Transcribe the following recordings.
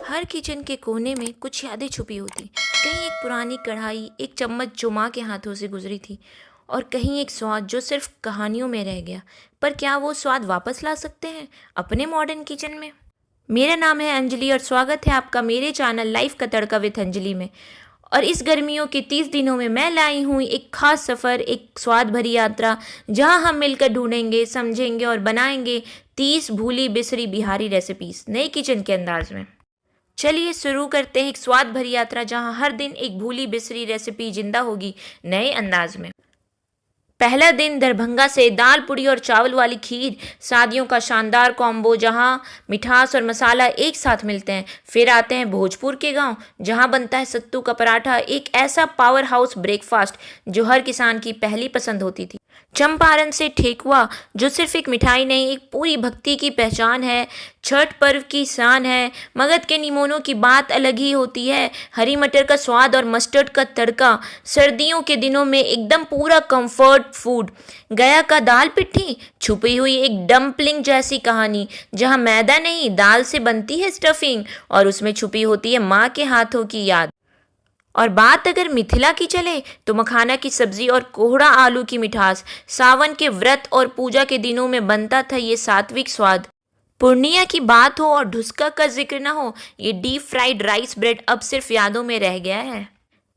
हर kitchen के कोने में कुछ यादें छुपी होती। कहीं एक पुरानी कढ़ाई, एक चम्मच जो माँ के हाथों से गुजरी थी, और कहीं एक स्वाद जो सिर्फ कहानियों में रह गया। पर क्या वो स्वाद वापस ला सकते हैं अपने मॉडर्न किचन में? मेरा नाम है अंजलि और स्वागत है आपका मेरे चैनल लाइफ का तड़का विद अंजलि में। और इस गर्मियों के 30 दिनों में मैं लाई हूँ एक खास सफ़र, एक स्वाद भरी यात्रा, जहाँ हम मिलकर ढूंढेंगे, समझेंगे और बनाएंगे 30 भूली बिसरी बिहारी रेसिपीज नए किचन के अंदाज में। चलिए शुरू करते हैं एक स्वाद भरी यात्रा जहां हर दिन एक भूली बिसरी रेसिपी जिंदा होगी नए अंदाज में। पहला दिन दरभंगा से दाल पूड़ी और चावल वाली खीर, शादियों का शानदार कॉम्बो जहां मिठास और मसाला एक साथ मिलते हैं। फिर आते हैं भोजपुर के गांव जहां बनता है सत्तू का पराठा, एक ऐसा पावर हाउस ब्रेकफास्ट जो हर किसान की पहली पसंद होती थी। चंपारण से ठेकुआ जो सिर्फ एक मिठाई नहीं, एक पूरी भक्ति की पहचान है, छठ पर्व की शान है। मगध के निमोनों की बात अलग ही होती है, हरी मटर का स्वाद और मस्टर्ड का तड़का सर्दियों के दिनों में एकदम पूरा कंफर्ट फूड। गया का दाल पिट्ठी, छुपी हुई एक डम्पलिंग जैसी कहानी जहां मैदा नहीं दाल से बनती है स्टफिंग और उसमें छुपी होती है माँ के हाथों की याद। और बात अगर मिथिला की चले तो मखाना की सब्जी और कोहड़ा आलू की मिठास, सावन के व्रत और पूजा के दिनों में बनता था ये सात्विक स्वाद। पूर्णिया की बात हो और ढुसका का जिक्र ना हो, ये डीप फ्राइड राइस ब्रेड अब सिर्फ यादों में रह गया है।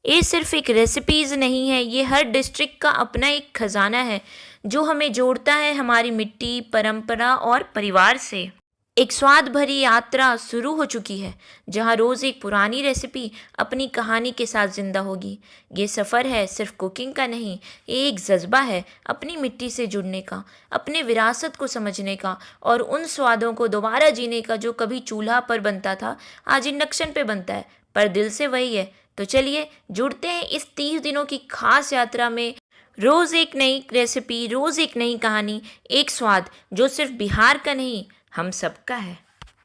ये सिर्फ एक रेसिपीज नहीं है, ये हर डिस्ट्रिक्ट का अपना एक खजाना है जो हमें जोड़ता है हमारी मिट्टी, परंपरा और परिवार से। एक स्वाद भरी यात्रा शुरू हो चुकी है जहां रोज़ एक पुरानी रेसिपी अपनी कहानी के साथ जिंदा होगी। ये सफ़र है सिर्फ कुकिंग का नहीं, ये एक जज्बा है अपनी मिट्टी से जुड़ने का, अपने विरासत को समझने का और उन स्वादों को दोबारा जीने का जो कभी चूल्हा पर बनता था आज इंडक्शन पे बनता है, पर दिल से वही है। तो चलिए जुड़ते हैं इस 30 दिनों की खास यात्रा में। रोज़ एक नई रेसिपी, रोज़ एक नई कहानी, एक स्वाद जो सिर्फ बिहार का नहीं हम सबका है।